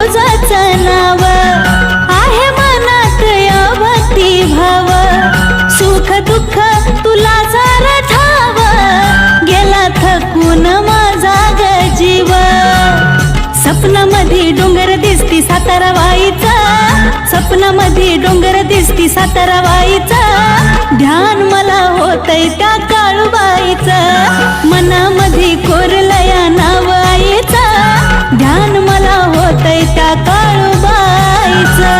तुझंच नाव आहे मनात या भक्ती भाव सुख दुःख तुला जर ठाव गेला थकून माझा ग जीव सपनामध्ये डोंगर दिसती सातारा वाईचा सपनामध्ये डोंगर दिसती सातारा वाईचा ध्यान मला होतय त्या काळूबाईचं मनामध्ये कोरलया नाव आईचं ध्यान मला होतय त्या काळूबाईचं